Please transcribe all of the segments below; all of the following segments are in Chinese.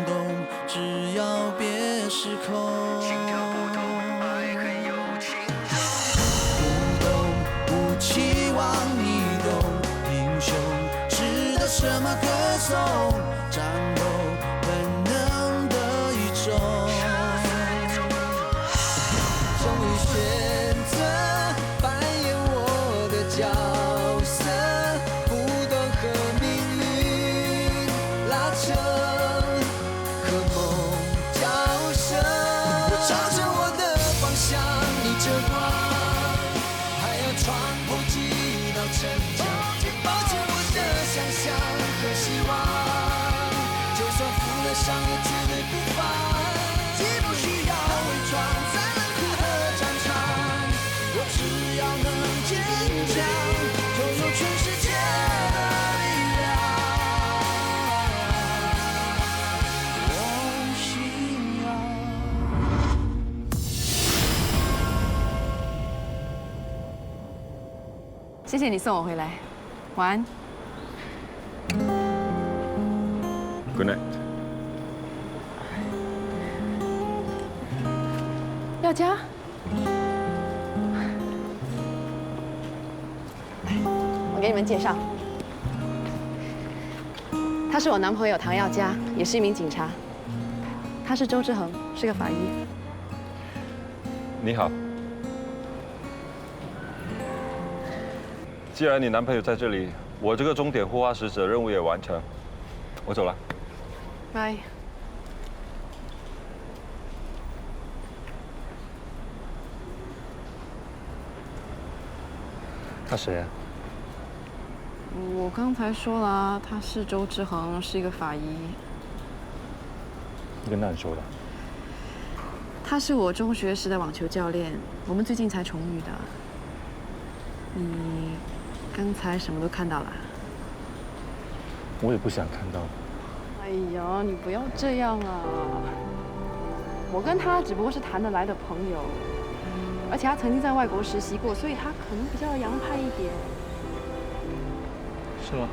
动，只要别失控。心跳波动，爱很有情绪。不懂，不期望你懂，英雄值得什么歌颂？战斗本能的一种。终于选择扮演我的角色，不断和命运拉扯，和梦交涉。我朝着我的方向逆着光，还要穿破几道城墙，保持我的想象和希望，就算负了伤也绝对不放。既不需要伪装，在冷酷和战场，我只要能坚强，就有全世界的力量。我信仰。谢谢你送我回来，晚安。 Good night。耀嘉，我给你们介绍，他是我男朋友唐耀嘉，也是一名警察。他是周志恒，是个法医。你好。既然你男朋友在这里，我这个终点护花使者任务也完成，我走了。拜。他谁啊？我刚才说了，他是周志恒，是一个法医。你跟那人说的？他是我中学时的网球教练，我们最近才重遇的。你刚才什么都看到了？我也不想看到。哎呀，你不要这样啊！我跟他只不过是谈得来的朋友，而且他曾经在外国实习过，所以他可能比较洋派一点。是吗？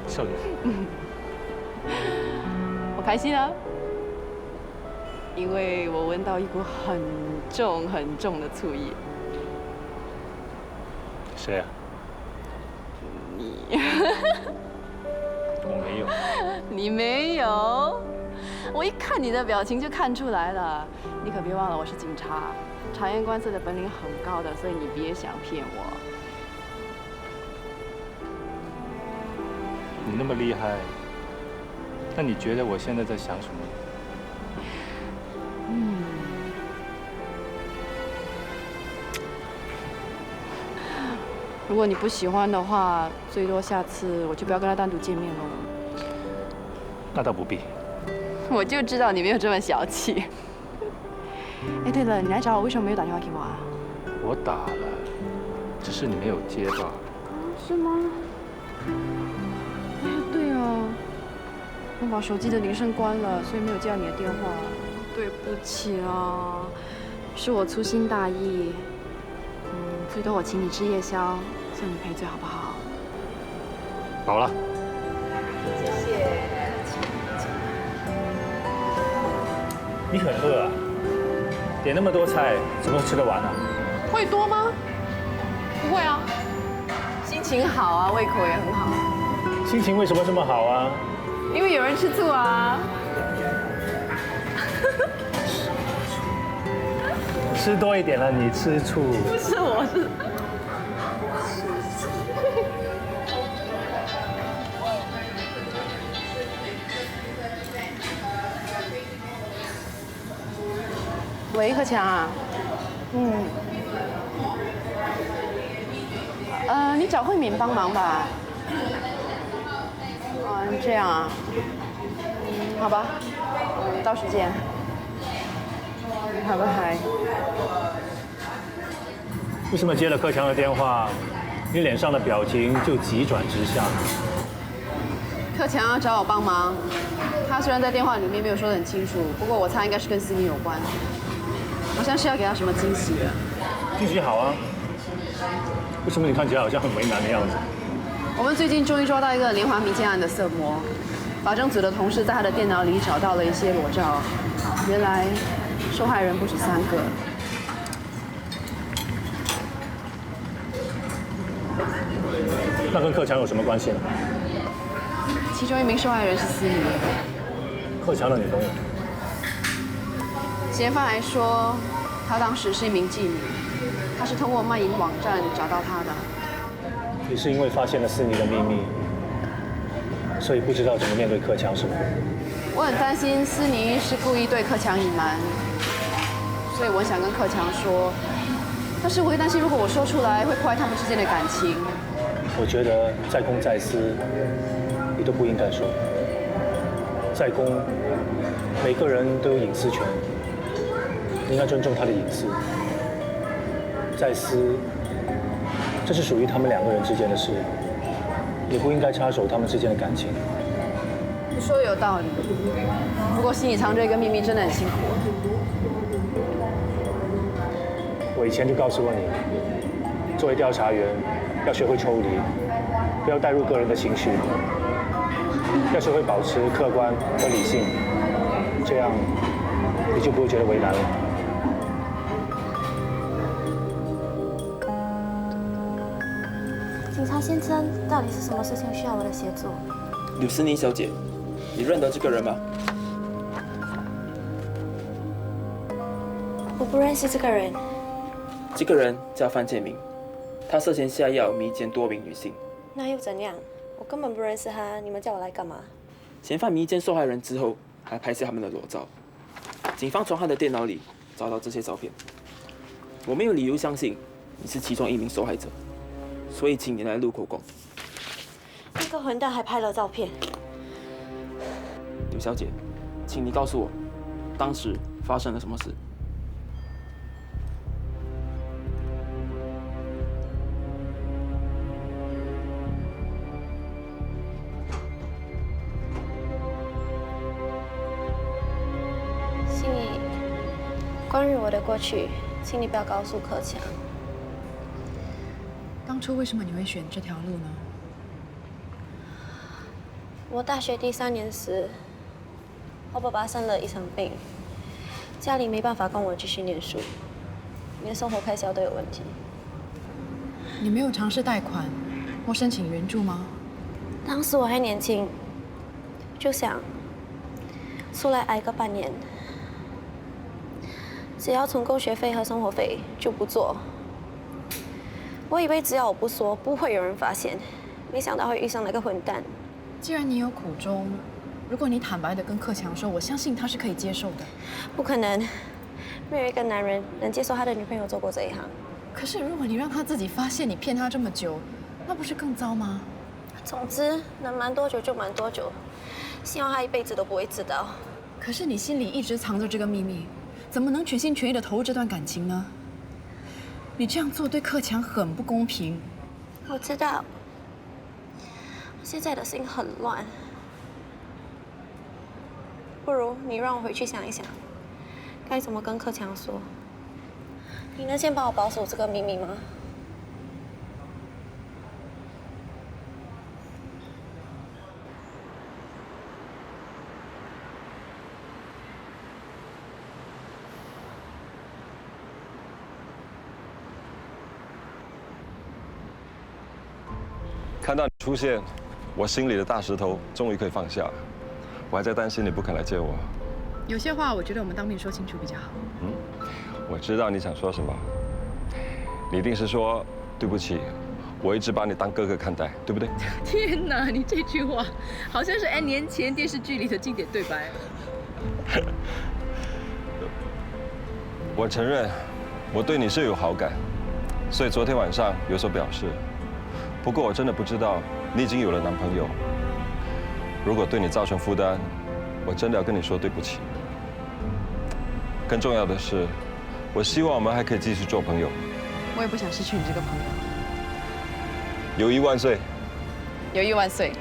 笑点。我开心啊，因为我闻到一股很重很重的醋意。谁啊？你。我没有。你没有？我一看你的表情就看出来了。你可别忘了，我是警察，察言观色的本领很高的，所以你别想骗我。你那么厉害，那你觉得我现在在想什么？如果你不喜欢的话，最多下次我就不要跟他单独见面了。那倒不必。我就知道你没有这么小气。哎，对了，你来找我为什么没有打电话给我啊？我打了，只是你没有接罢了。是吗？哎，对哦，我把手机的铃声关了，所以没有接到你的电话。对不起啊，是我粗心大意。最多我请你吃夜宵，送你赔罪好不好？饱了。谢谢。你很饿啊？点那么多菜，怎么吃得完啊？会多吗？不会啊。心情好啊，胃口也很好。心情为什么这么好啊？因为有人吃醋啊。吃多一点了，你吃醋。不是，我是。喂，克强啊。你找慧敏帮忙吧。这样啊。好吧，到时见。拜拜。为什么接了克强的电话，你脸上的表情就急转直下？克强要找我帮忙，他虽然在电话里面没有说得很清楚，不过我猜应该是跟司机有关，好像是要给他什么惊喜的。惊喜好啊，为什么你看起来好像很为难的样子？我们最近终于抓到一个连环迷奸案的色魔，法政组的同事在他的电脑里找到了一些裸照，原来受害人不止3个。那跟克强有什么关系呢？其中一名受害人是思妮，克强的女朋友。嫌犯还说，她当时是一名妓女，她是通过卖淫网站找到她的。你是因为发现了思妮的秘密，所以不知道怎么面对克强是吗？我很担心思妮是故意对克强隐瞒，所以我想跟克强说，但是我会担心如果我说出来会破坏他们之间的感情。我觉得在公在私，你都不应该说。在公，每个人都有隐私权，你应该尊重他的隐私。在私，这是属于他们2个人之间的事，你不应该插手他们之间的感情。你说的有道理，不过心里藏着一个秘密真的很辛苦。我以前就告诉过你，作为调查员，要学会抽离，不要带入个人的情绪，要学会保持客观和理性，这样你就不会觉得为难了。警察先生，到底是什么事情需要我的协助？柳思妮小姐，你认得这个人吗？我不认识这个人。这个人叫范建明，他涉嫌下药迷奸多名女性。那又怎样？我根本不认识他，你们叫我来干嘛？嫌犯迷奸受害人之后，还拍摄他们的裸照。警方从他的电脑里找到这些照片。我没有理由相信你是其中一名受害者，所以请你来录口供。那个混蛋还拍了照片。柳小姐，请你告诉我，当时发生了什么事？心里，关于我的过去，请你不要告诉克强。当初为什么你会选这条路呢？我大学第3年时，我爸爸生了一场病，家里没办法供我继续念书，连生活开销都有问题。你没有尝试贷款或申请援助吗？当时我还年轻，就想出来挨个半年，只要存够学费和生活费就不做。我以为只要我不说，不会有人发现，没想到会遇上那个混蛋。既然你有苦衷，如果你坦白的跟克强说，我相信他是可以接受的。不可能，没有一个男人能接受他的女朋友做过这一行。可是如果你让他自己发现你骗他这么久，那不是更糟吗？总之，能瞒多久就瞒多久，希望他一辈子都不会知道。可是你心里一直藏着这个秘密，怎么能全心全意的投入这段感情呢？你这样做对克强很不公平。我知道，现在的心很乱。不如你让我回去想一想，该怎么跟克强说。你能先帮我保守这个秘密吗？看到你出现，我心里的大石头终于可以放下了。我还在担心你不肯来接我。有些话我觉得我们当面说清楚比较好。我知道你想说什么，你一定是说对不起，我一直把你当哥哥看待，对不对？天哪，你这句话好像是 N 年前电视剧里的经典对白。我承认，我对你是有好感，所以昨天晚上有所表示。不过我真的不知道你已经有了男朋友。如果对你造成负担，我真的要跟你说对不起。更重要的是，我希望我们还可以继续做朋友。我也不想失去你这个朋友。友谊万岁！友谊万岁！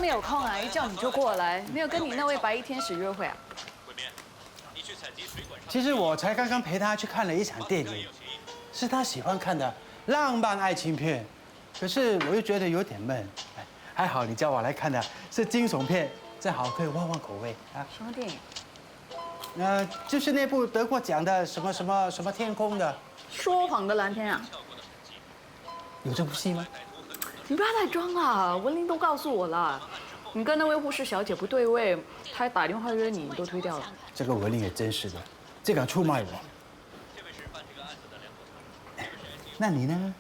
没有空啊，一叫你就过来，没有跟你那位白衣天使约会啊？其实我才刚刚陪他去看了一场电影，是他喜欢看的浪漫爱情片，可是我又觉得有点闷。还好你叫我来看的是惊悚片，正好可以换换口味啊。什么电影？就是那部得过奖的什么天空的。说谎的蓝天啊？有这部戏吗？你不要再装了，文玲都告诉我了，你跟那位护士小姐不对位，她还打电话约你，你都推掉了。这个文玲也真是的，竟敢出卖我。那你呢？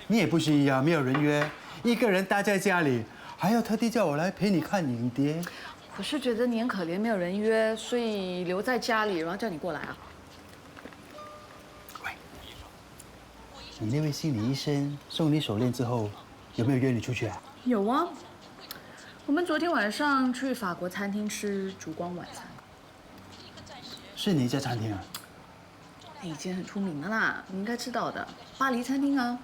你也不是一样，没有人约，一个人待在家里，还要特地叫我来陪你看影碟。我是觉得你很可怜，没有人约，所以留在家里，然后叫你过来啊。喂，你那位心理医生送你手链之后，有没有约你出去啊？有啊，我们昨天晚上去法国餐厅吃烛光晚餐。是你一家餐厅啊？已经很出名了啦，你应该知道的，巴黎餐厅啊。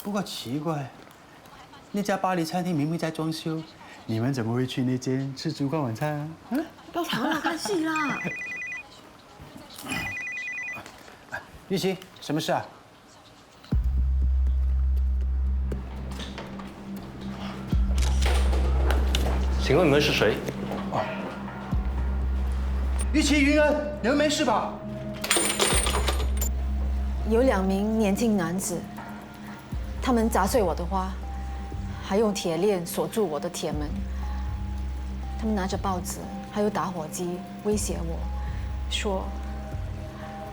不过奇怪，那家巴黎餐厅明明在装修，你们怎么会去那间吃烛光晚餐啊？不要吵了，看戏啦。玉琪，什么事啊？请问你们是谁？玉琪、云恩，你们没事吧？有2名年轻男子，他们砸碎我的花，还用铁链锁住我的铁门。他们拿着报纸还有打火机威胁我，说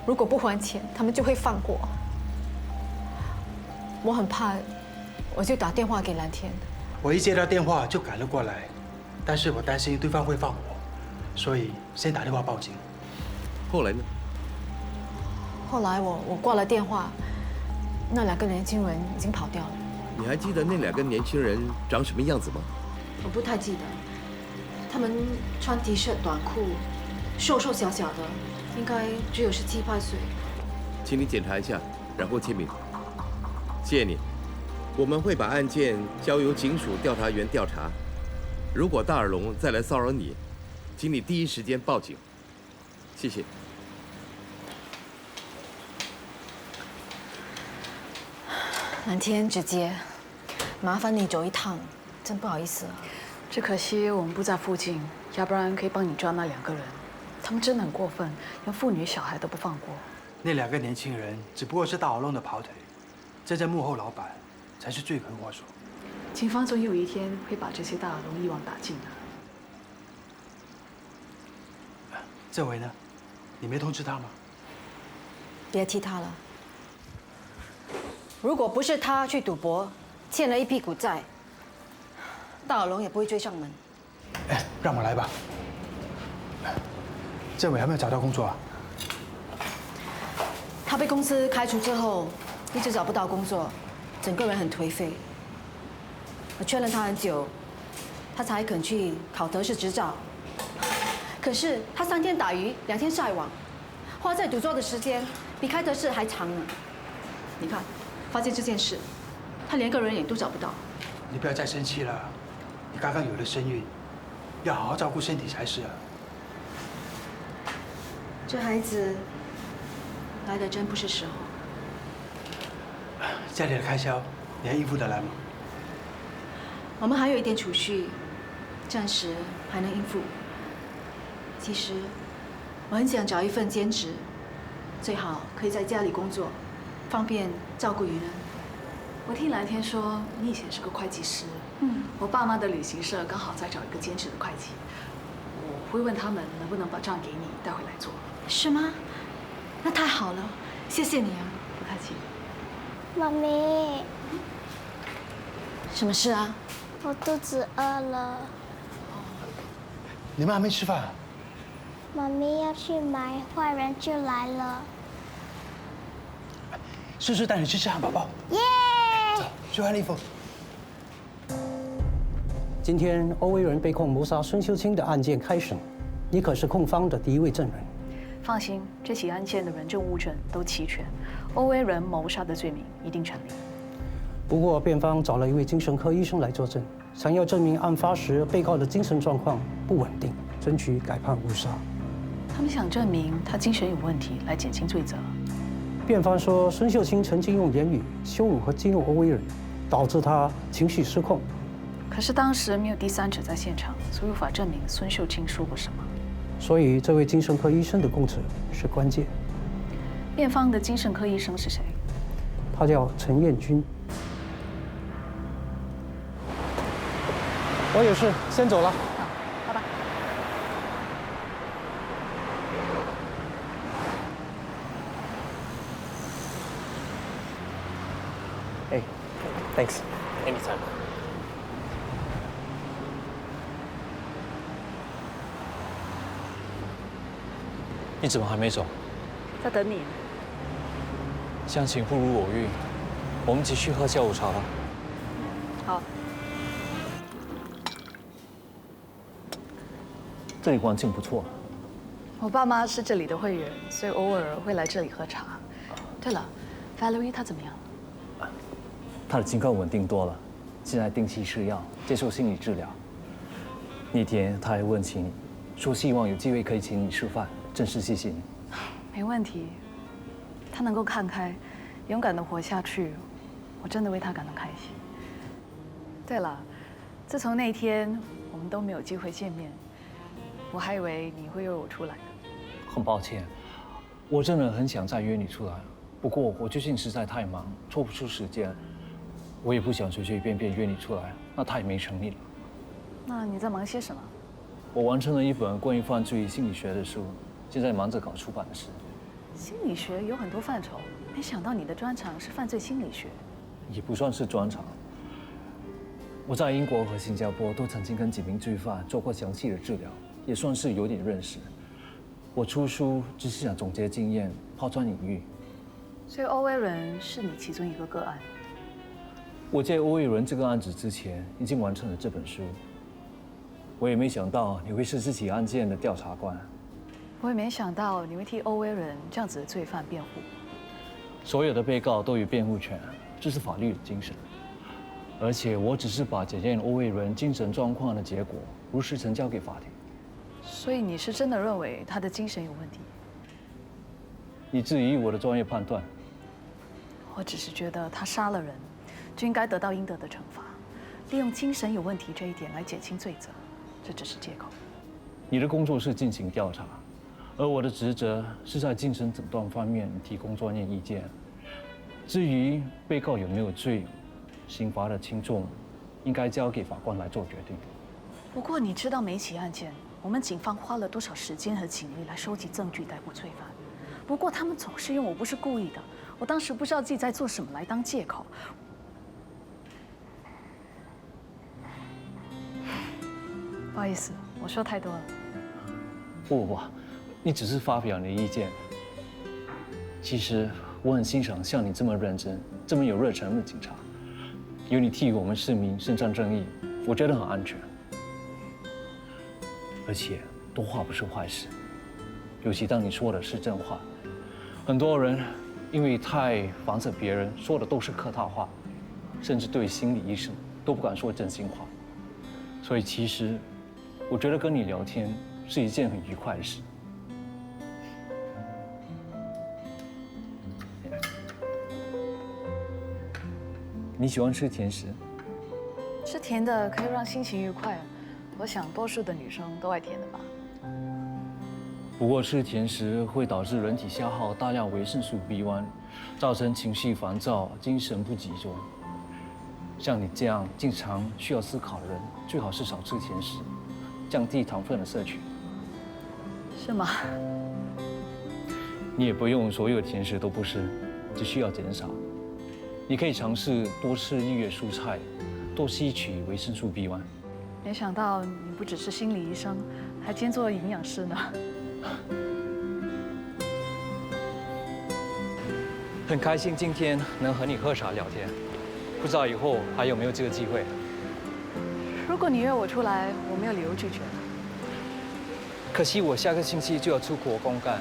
如果不还钱，他们就会放火。我很怕，我就打电话给蓝天。我一接到电话就赶了过来，但是我担心对方会放火，所以先打电话报警。后来呢？后来我挂了电话，那2个年轻人已经跑掉了。你还记得那2个年轻人长什么样子吗？我不太记得，他们穿 T 恤短裤，瘦瘦小小的，应该只有17、18岁。请你检查一下，然后签名。谢谢你。我们会把案件交由警署调查员调查。如果大耳龙再来骚扰你，请你第一时间报警。谢谢。蓝天姐姐，麻烦你走一趟，真不好意思啊。只可惜我们不在附近，要不然可以帮你抓那2个人。他们真的很过分，连妇女小孩都不放过。那2个年轻人只不过是大耳窿的跑腿，真正幕后老板才是罪魁祸首。警方总有一天会把这些大耳窿一网打尽的。这回呢？你没通知他吗？别提他了。如果不是他去赌博，欠了一屁股债，大耳窿也不会追上门。哎，让我来吧。这位还没有找到工作啊？他被公司开除之后，一直找不到工作，整个人很颓废。我劝了他很久，他才肯去考德式执照。可是他3天打鱼，2天晒网，花在赌桌的时间比开德式还长呢。你看，发现这件事，他连个人影都找不到。你不要再生气了，你刚刚有了身孕，要好好照顾身体才是啊。这孩子来的真不是时候。家里的开销，你还应付得来吗？我们还有一点储蓄，暂时还能应付。其实，我很想找一份兼职，最好可以在家里工作，方便照顾云恩。我听蓝天说你以前是个会计师，我爸妈的旅行社刚好在找一个兼职的会计，我会问他们能不能把账给你带回来做。是吗？那太好了，谢谢你啊。不客气。妈咪，什么事啊？我肚子饿了。你们还没吃饭啊？妈咪要去买，坏人就来了。叔叔带你去吃汉堡包。耶！走，去换衣服。今天欧威人被控谋杀孙秀清的案件开审，你可是控方的第一位证人。放心，这起案件的人证物证都齐全，欧威人谋杀的罪名一定成立。不过辩方找了一位精神科医生来作证，想要证明案发时被告的精神状况不稳定，争取改判误杀。他们想证明他精神有问题，来减轻罪责。辩方说，孙秀清曾经用言语羞辱和激怒欧威人，导致他情绪失控。可是当时没有第三者在现场，所以无法证明孙秀清说过什么。所以，这位精神科医生的供词是关键。辩方的精神科医生是谁？他叫陈彦君。我有事，先走了。好，拜拜。哎 ，thanks. Anytime. 你怎么还没走？在等你。相情不如偶遇，我们继续喝下午茶吧。好。这里环境不错。我爸妈是这里的会员，所以偶尔会来这里喝茶。对了 ，Valerie 她怎么样？他的情况稳定多了，现在定期吃药，接受心理治疗。那天他还问起你，说希望有机会可以请你吃饭，真是谢谢你。没问题，他能够看开，勇敢地活下去，我真的为他感到开心。对了，自从那天我们都没有机会见面，我还以为你会约我出来的。很抱歉，我真的很想再约你出来，不过我最近实在太忙，抽不出时间。我也不想随随便便约你出来，那太没诚意了。那你在忙些什么？我完成了一本关于犯罪心理学的书，现在忙着搞出版的事。心理学有很多范畴，没想到你的专长是犯罪心理学。也不算是专长。我在英国和新加坡都曾经跟几名罪犯做过详细的治疗，也算是有点认识。我出书只是想总结经验，抛砖引玉。所以欧威伦是你其中一个个案。我借欧威伦这个案子之前，已经完成了这本书。我也没想到你会是这起案件的调查官。我也没想到你会替欧威伦这样子的罪犯辩护。所有的被告都有辩护权，这是法律的精神。而且我只是把检验欧威伦精神状况的结果如实呈交给法庭。所以你是真的认为他的精神有问题？你质疑我的专业判断？我只是觉得他杀了人，就应该得到应得的惩罚。利用精神有问题这一点来减轻罪责，这只是借口。你的工作是进行调查，而我的职责是在精神诊断方面提供专业意见。至于被告有没有罪，刑罚的轻重，应该交给法官来做决定。不过你知道每起案件，我们警方花了多少时间和警力来收集证据逮捕罪犯？不过他们总是用我不是故意的，我当时不知道自己在做什么来当借口。不好意思，我说太多了。不，你只是发表你的意见。其实我很欣赏像你这么认真、这么有热忱的警察，有你替我们市民伸张正义，我觉得很安全。而且多话不是坏事，尤其当你说的是真话。很多人因为太防着别人，说的都是客套话，甚至对心理医生都不敢说真心话。所以其实，我觉得跟你聊天是一件很愉快的事。你喜欢吃甜食？吃甜的可以让心情愉快，我想多数的女生都爱甜的吧。不过吃甜食会导致人体消耗大量维生素 B1， 造成情绪烦躁、精神不集中。像你这样经常需要思考的人，最好是少吃甜食，降低糖分的摄取。是吗？你也不用所有甜食都不吃，只需要减少。你可以尝试多吃绿叶蔬菜，多吸取维生素 B1。没想到你不只是心理医生，还兼做营养师呢。很开心今天能和你喝茶聊天，不知道以后还有没有这个机会。如果你约我出来，我没有理由拒绝。可惜我下个星期就要出国公干，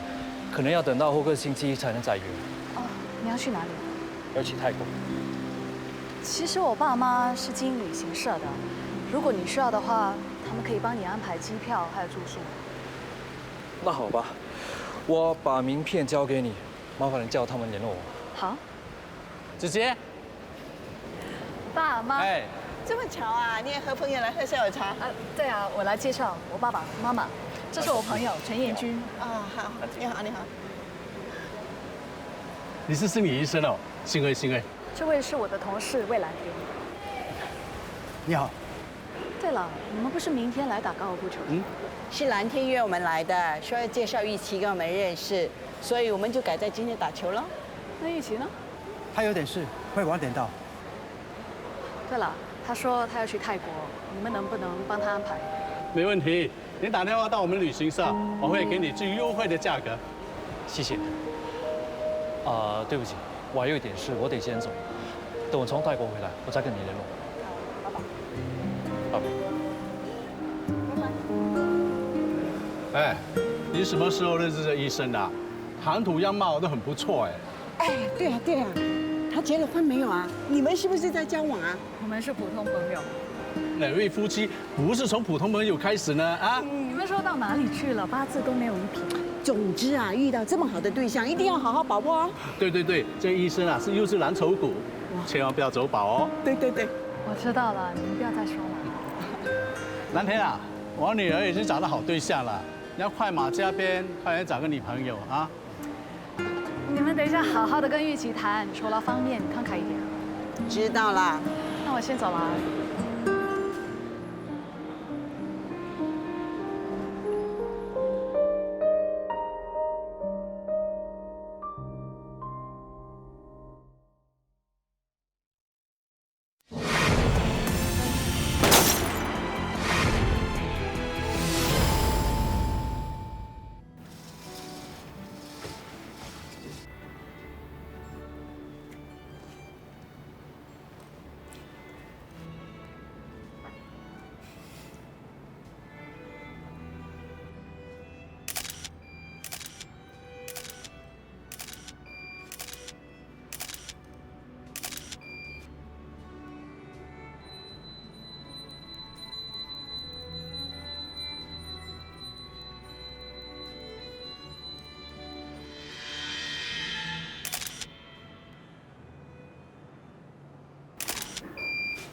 可能要等到后个星期才能再约。哦，你要去哪里？要去泰国。其实我爸妈是经营旅行社的，如果你需要的话，他们可以帮你安排机票还有住宿。那好吧，我把名片交给你，麻烦你叫他们联络我。好。子杰。爸妈。哎。这么巧啊！你也和朋友来喝下午茶？对啊，我来介绍我爸爸妈妈，这是我朋友陈彦君。啊，好，你好，你好。你是心理医生哦，幸会幸会。这位是我的同事魏兰天。你好。对了，你们不是明天来打高尔夫球？是蓝天约我们来的，说要介绍玉琪跟我们认识，所以我们就改在今天打球了。那玉琪呢？他有点事，会晚点到。对了，他说他要去泰国，你们能不能帮他安排？没问题，你打电话到我们旅行社，我会给你最优惠的价格。谢谢。对不起，我还有一点事，我得先走。等我从泰国回来，我再跟你联络。拜拜。哎，你什么时候认识这医生的？谈吐样貌都很不错哎。哎，对啊对啊，他结了婚没有啊？你们是不是在交往啊？我们是普通朋友。哪位夫妻不是从普通朋友开始呢？啊？你们说到哪里去了？八字都没有一撇。总之啊，遇到这么好的对象，一定要好好把握哦。对对对，这医生啊是优质蓝筹股，千万不要走宝哦。对对对，我知道了，你们不要再说了。蓝天啊，我女儿已经找到好对象了，你要快马加鞭，快点找个女朋友啊。你们等一下好好的跟玉琪谈，酬劳方面慷慨一点。知道啦。那我先走了。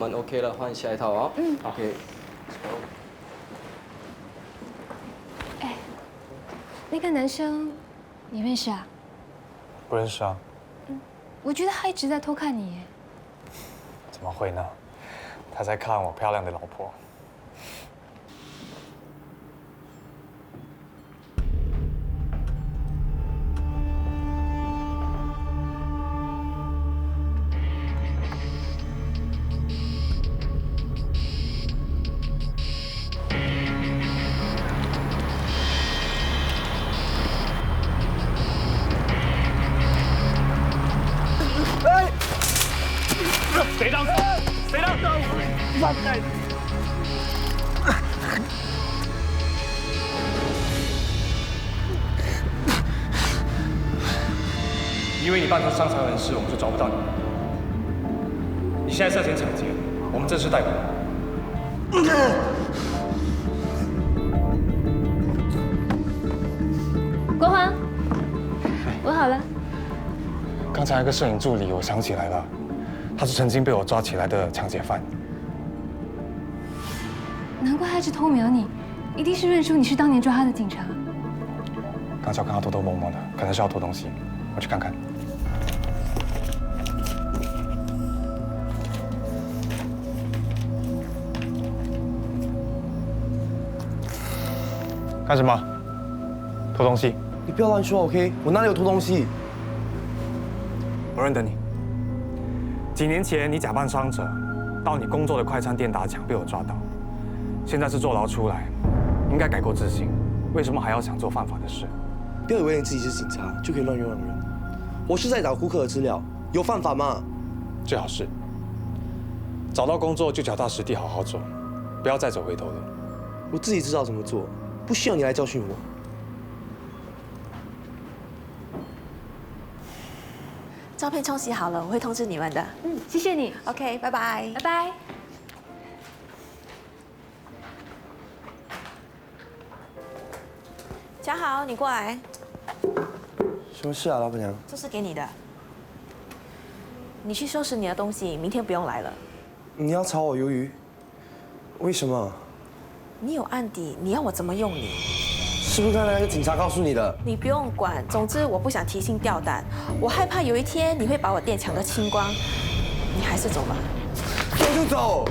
蛮 OK 了，换下一套啊。OK。哎，那个男生，你认识啊？不认识啊。我觉得他一直在偷看你耶。怎么会呢？他在看我漂亮的老婆。谁当？谁当？放开！因为你扮成商场人士，我们就找不到你。你现在涉嫌抢劫，我们正式逮捕。国华，我好了。刚才那个摄影助理，我想起来了。他是曾经被我抓起来的抢劫犯，难怪他一直偷瞄你，一定是认出你是当年抓他的警察。刚才我看他偷偷摸摸的，可能是要偷东西，我去看看。干什么？偷东西？你不要乱说 ，OK？ 我哪里有偷东西？我认得你。几年前，你假扮伤者，到你工作的快餐店打抢，被我抓到。现在是坐牢出来，应该改过自新。为什么还要想做犯法的事？不要以为你自己是警察就可以乱冤枉人。我是在找顾客的资料，有犯法吗？最好是。找到工作就脚踏实地，好好做，不要再走回头路。我自己知道怎么做，不需要你来教训我。照片冲洗好了，我会通知你们的。嗯，谢谢你。 OK， 拜拜。拜拜。嘉豪，你过来，什么事啊，老板娘？这是给你的。你去收拾你的东西，明天不用来了。你要炒我鱿鱼？为什么？你有案底，你要我怎么用你？是不是刚才那个警察告诉你的？你不用管，总之我不想提心吊胆，我害怕有一天你会把我店抢得清光。你还是走吧。走就走，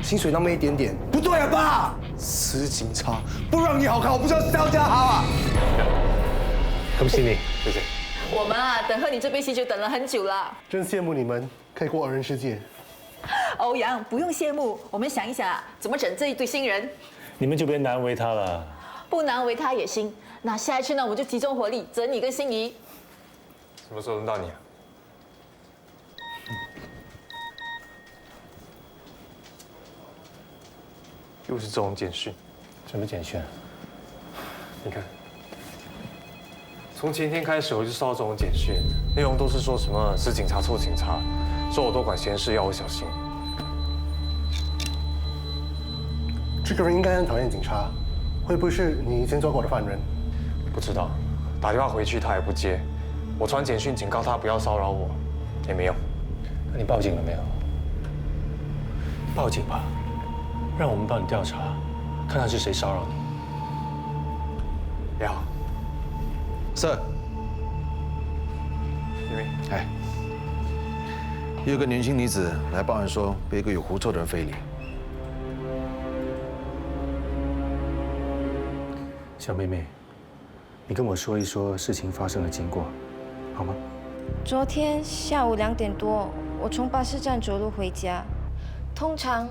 薪水那么一点点，不对了吧？死警察，不让你好看，我不知道肖家豪啊！恭喜你，谢谢。我们啊，等喝你这杯喜酒等了很久了。真羡慕你们可以过二人世界。欧阳，不用羡慕，我们想一想啊，怎么整这一对新人。你们就别难为他了。不难为他也行。那下一次呢，我们就集中火力整你跟心仪。什么时候轮到你啊？又是这种简讯。什么简讯？你看，从前天开始我就收到这种简讯，内容都是说什么死警察、臭警察，说我多管闲事，要我小心。这个人应该很讨厌警察，会不会是你以前做过的犯人？不知道，打电话回去他也不接，我传简讯警告他不要骚扰我，也没用。那你报警了没有？报警吧，让我们帮你调查，看看是谁骚扰你。也好。Sir， 哎，有个年轻女子来报案说被一个有狐臭的人非礼。小妹妹，你跟我说一说事情发生的经过，好吗？昨天下午2点多，我从巴士站走路回家。通常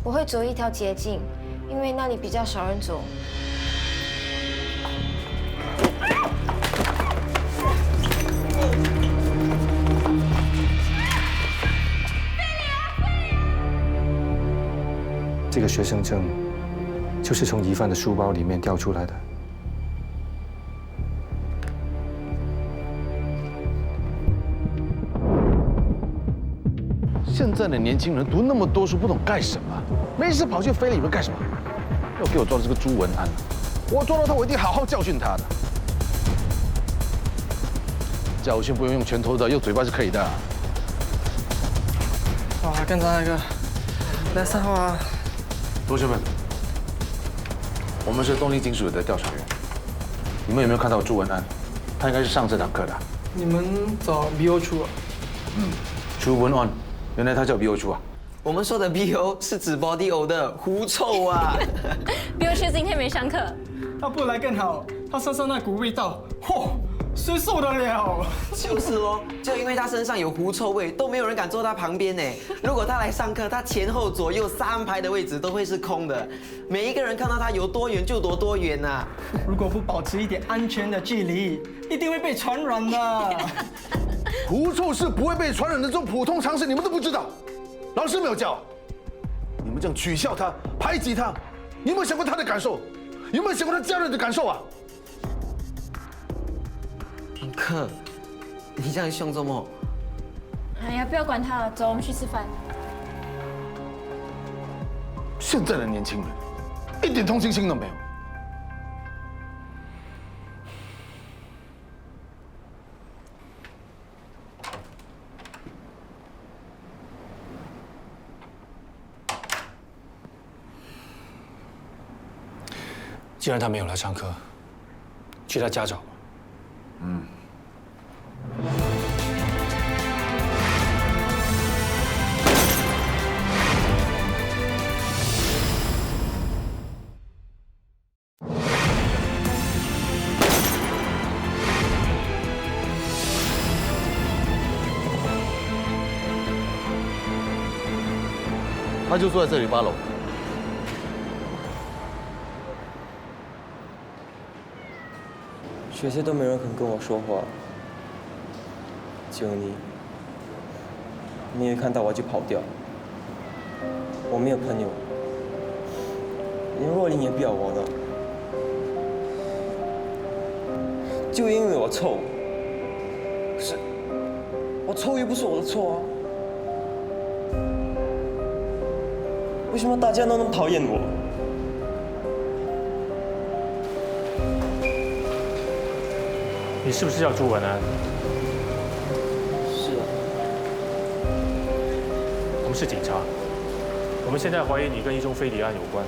我会走一条捷径，因为那里比较少人走。这个学生证就是从疑犯的书包里面掉出来的。现在的年轻人读那么多书，不懂干什么？没事跑去非礼你们干什么？要给我抓到这个朱文安，我抓到他，我一定好好教训他的。教训不用用拳头的，用嘴巴是可以的。哇，刚才那个来撒话。同学们，我们是动力金属的调查员，你们有没有看到朱文安？他应该是上这堂课的。你们找 BO 处啊？朱文安。原来他叫 BO 处啊！我们说的 BO 是指 body odor 狐臭啊。BO 处今天没上课，他不来更好，他身上那股味道，嚯，谁受得了？就是咯，就因为他身上有狐臭味，都没有人敢坐他旁边呢。如果他来上课，他前后左右3排的位置都会是空的，每一个人看到他有多远就多远呐。如果不保持一点安全的距离，一定会被传染的。狐臭是不会被传染的这种普通常识，你们都不知道，老师没有教，你们这样取笑他、排挤他，你有没有想过他的感受？有没有想过他家人的感受啊？克，你这样凶做梦？哎呀，不要管他了，走，我们去吃饭。现在的年轻人一点同情心都没有。既然他没有来上课，去他家找吧。嗯。他就住在这里8楼。学校都没人肯跟我说话，只有你。你一看到我就跑掉。我没有朋友，连若琳也不要我了。就因为我臭，可是我臭又不是我的错啊，为什么大家都那么讨厌我？你是不是叫朱文安？是啊。我们是警察，我们现在怀疑你跟一宗非礼案有关。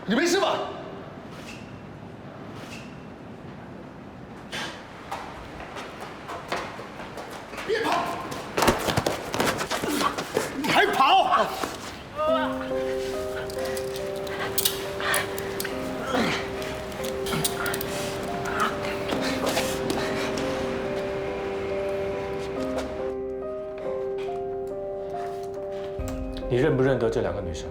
你没事吧？别跑！你还跑！你认不认得这两个女生？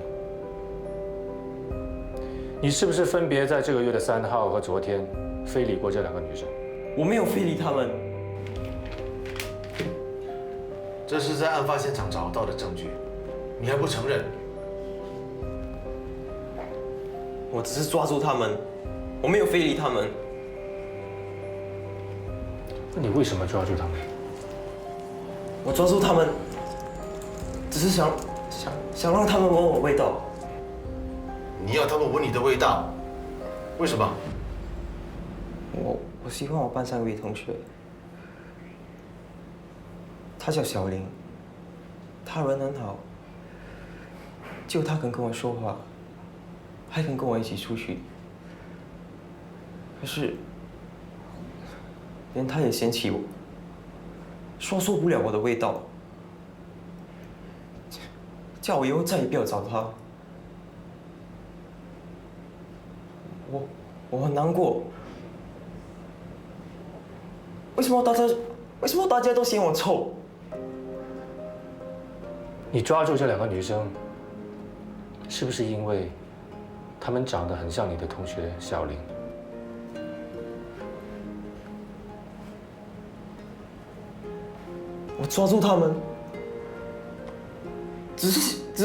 你是不是分别在这个月的3号和昨天非礼过这两个女生？我没有非礼她们。这是在案发现场找到的证据，你还不承认？我只是抓住他们，我没有非礼他们。那你为什么抓住他们？我抓住他们，只是想让他们闻我味道。你要他们闻你的味道，为什么？我喜欢我班上一位同学，他叫小林，他人很好，就他肯跟我说话，还肯跟我一起出去。可是，连他也嫌弃我，说受不了我的味道，叫我以后再也不要找他。我很难过。为什么大家都嫌我臭？你抓住这两个女生，是不是因为她们长得很像你的同学小林？我抓住他们，只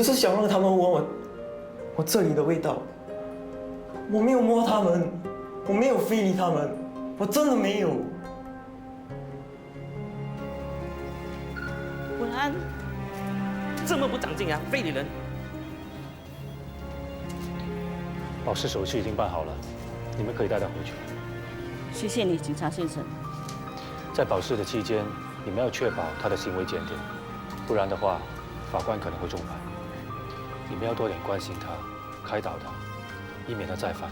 是想让他们闻我这里的味道。我没有摸他们，我没有非礼他们，我真的没有。文安，这么不长进啊，非礼人！保释手续已经办好了，你们可以带她回去。谢谢你，警察先生。在保释的期间，你们要确保她的行为检点，不然的话，法官可能会重判。你们要多点关心她，开导她，以免她再犯。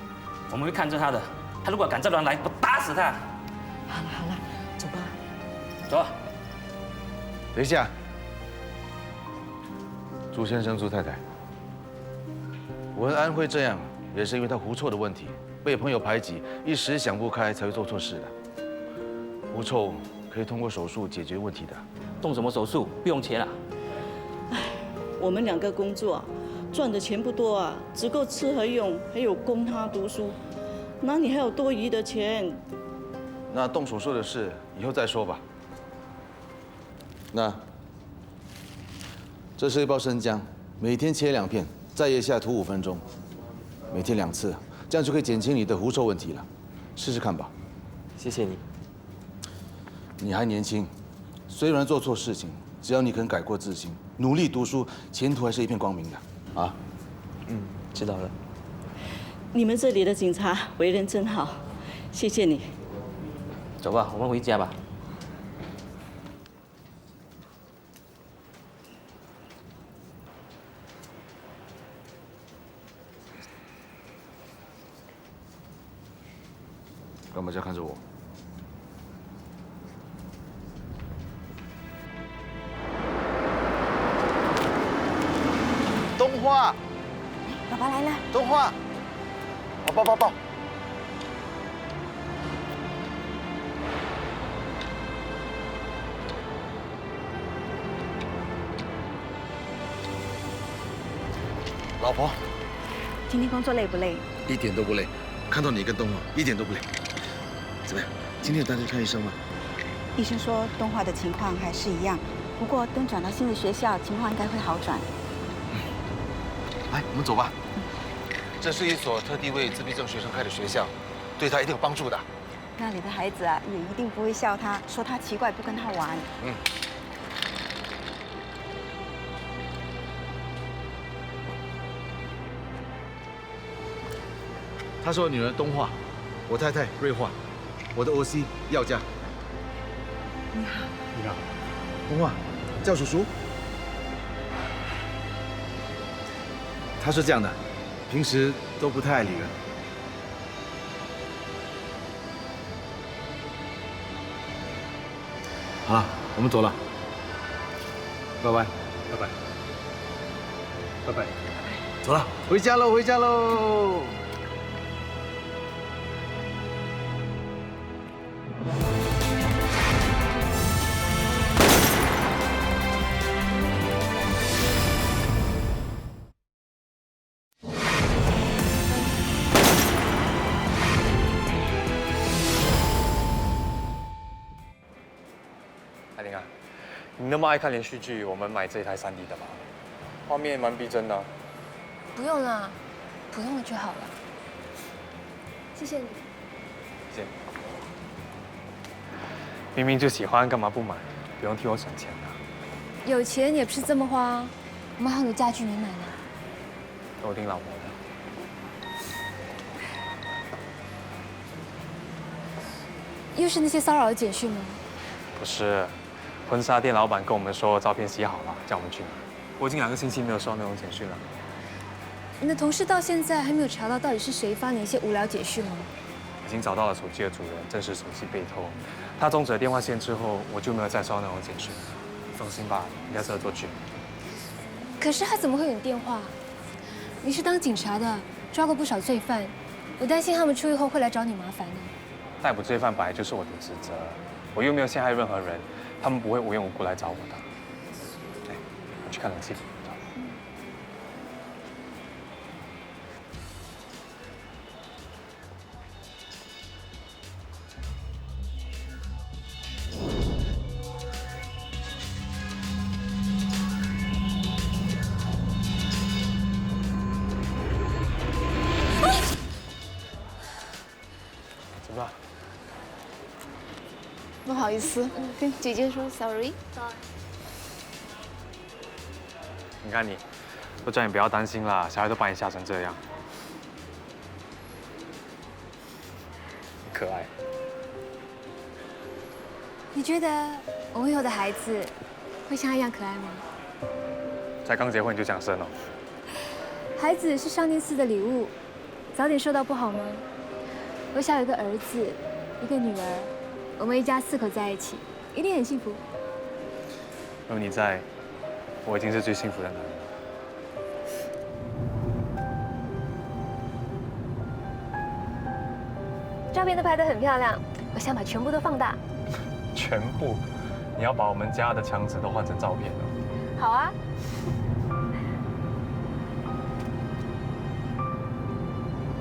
我们会看着他的，他如果敢再乱来，我打死他。好了，走吧。走。等一下，朱先生、朱太太，文安会这样，也是因为他狐臭的问题，被朋友排挤，一时想不开才会做错事的。狐臭可以通过手术解决问题的。动什么手术？不用钱啊。我们2个工作，赚的钱不多啊，只够吃和用，还有供他读书，哪里还有多余的钱？那动手术的事以后再说吧。那这是一包生姜，每天切2片，在腋下涂5分钟，每天2次，这样就可以减轻你的狐臭问题了。试试看吧。谢谢你。你还年轻，虽然做错事情，只要你肯改过自新，努力读书，前途还是一片光明的。啊？知道了。你们这里的警察为人真好，谢谢你。走吧，我们回家吧。干嘛这样看着我？东花，爸爸来了。东花，抱。老婆，今天工作累不累？一点都不累，看到你跟东华一点都不累。怎么样？今天有带他去看医生吗？医生说东华的情况还是一样，不过等转到新的学校，情况应该会好转。来，我们走吧。这是一所特地为自闭症学生开的学校，对他一定有帮助的。那里的孩子啊，也一定不会笑他，说他奇怪，不跟他玩。嗯。他是我女儿东华，我太太瑞华，我的 OC 耀佳。你好。你好。东华，叫叔叔。他是这样的，平时都不太爱理人。好了，我们走了，拜拜，拜拜，拜拜，走了，回家喽，回家喽。艾琳啊，你那么爱看连续剧，我们买这一台3D 的吧，画面蛮逼真的。不用啦，普通的就好了。谢谢你。谢谢。明明就喜欢，干嘛不买？不用替我省钱的。有钱也不是这么花，我们还有很多家具没买呢。都听老婆的。又是那些骚扰的简讯吗？不是，婚纱店老板跟我们说照片洗好了，叫我们去拿。我已经2个星期没有收到那种简讯了。你的同事到现在还没有查到到底是谁发你一些无聊简讯吗？已经找到了手机的主人，证实手机被偷。他终止了电话线之后，我就没有再收到那种简讯。放心吧，应该是恶作剧。可是他怎么会有你电话？你是当警察的，抓过不少罪犯，我担心他们出狱后会来找你麻烦呢。逮捕罪犯本来就是我的职责，我又没有陷害任何人，他们不会无缘无故来找我的。哎，我去看冷气。怎么了？不好意思，跟姐姐说 sorry。你看你，都叫你不要担心啦，小孩都把你吓成这样，可爱。你觉得我们以后的孩子会像他一样可爱吗？才刚结婚你就想生哦？孩子是上天赐的礼物，早点收到不好吗？我想有个儿子，一个女儿，我们一家4口在一起，一定很幸福。有你在，我已经是最幸福的男人了。照片都拍得很漂亮，我想把全部都放大。全部？你要把我们家的墙纸都换成照片了？好啊。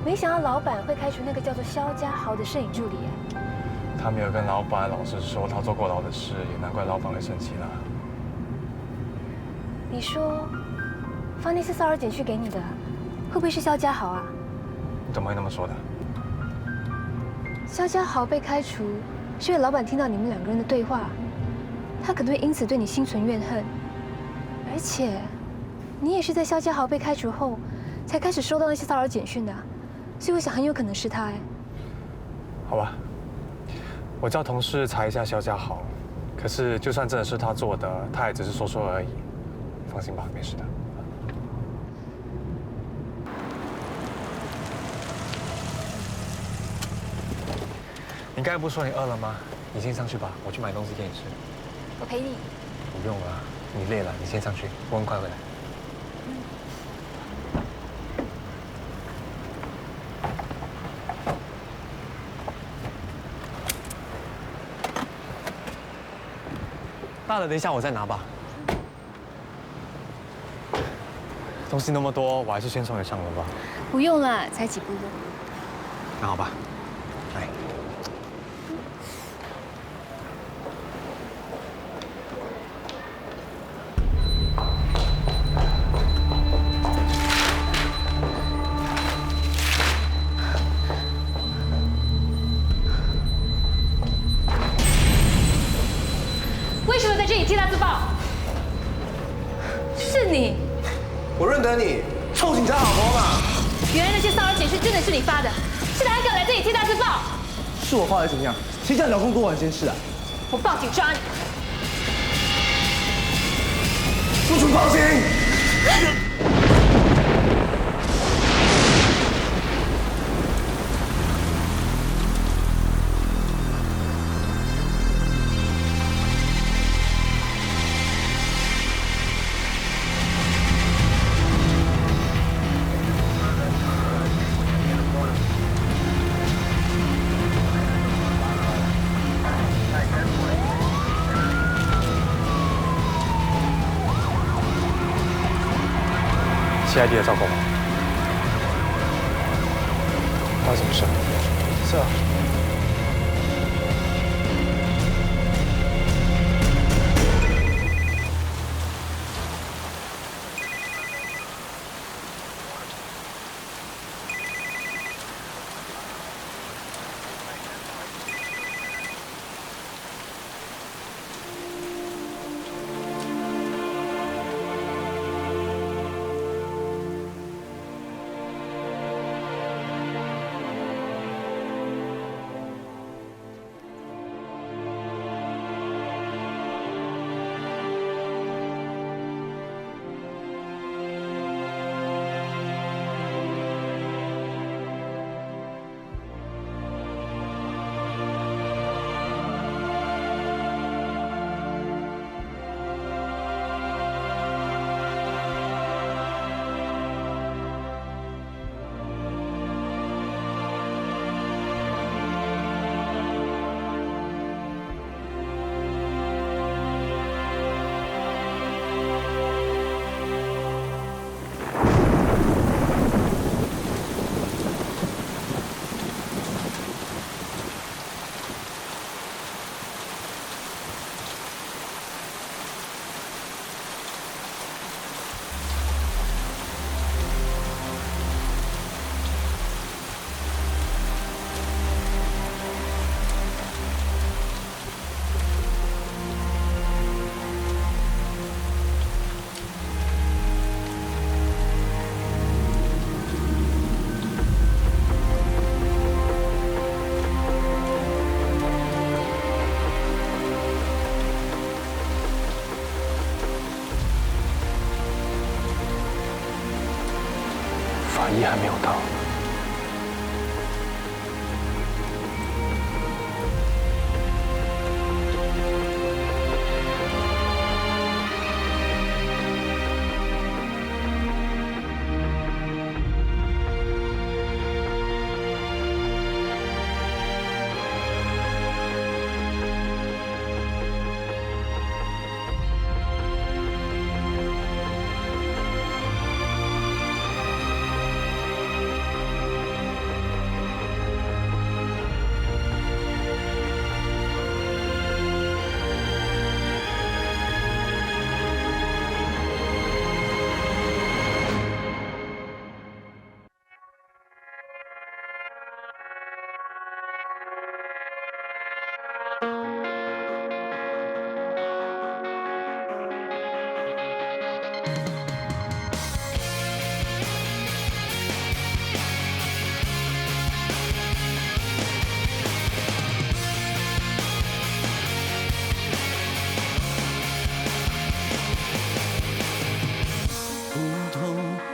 没想到老板会开除那个叫做肖家豪的摄影助理。他没有跟老板老实说他做过牢的事，也难怪老板会生气啦。你说，放那些骚扰简讯给你的，会不会是肖家豪啊？你怎么会那么说的？肖家豪被开除，是因为老板听到你们2个人的对话，他可能会因此对你心存怨恨。而且，你也是在肖家豪被开除后，才开始收到那些骚扰简讯的。所以我想很有可能是他哎。好吧，我叫同事查一下肖家豪。可是就算真的是他做的，他也只是说说而已。放心吧，没事的。你刚才不是说你饿了吗？你先上去吧，我去买东西给你吃。我陪你。不用了，你累了，你先上去，我很快回来。大的，等一下我再拿吧。东西那么多，我还是先送你上楼吧。不用了，才几步路。那好吧，来。为什么在这里替他自爆？是你。我认得你，臭警察老婆嘛。原来那些骚扰简讯真的是你发的，现在还敢来这里替他自爆？是我发的怎么样？谁叫你老公多管闲事啊？我报警抓你！不准报警！CID 的赵狗吗？发生什么事？是啊。法医还没有到。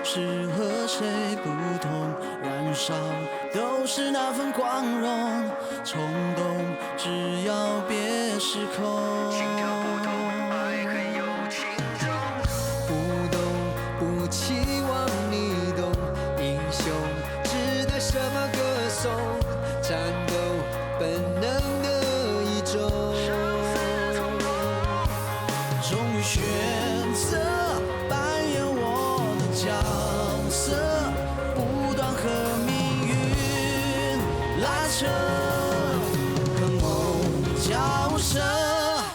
是和谁不同，燃烧都是那份光荣，冲动只要别失控。不懂，不期望你懂，英雄值得什么歌颂？战斗本能的一种，终于选择扮演我的角车，和梦交涉。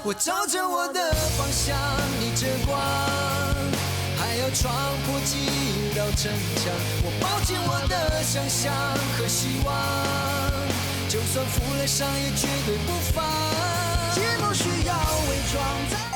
我照着我的方向，逆着光，还要闯破几道城墙。我抱紧我的想象和希望，就算负了伤也绝对不放。寂寞需要伪装。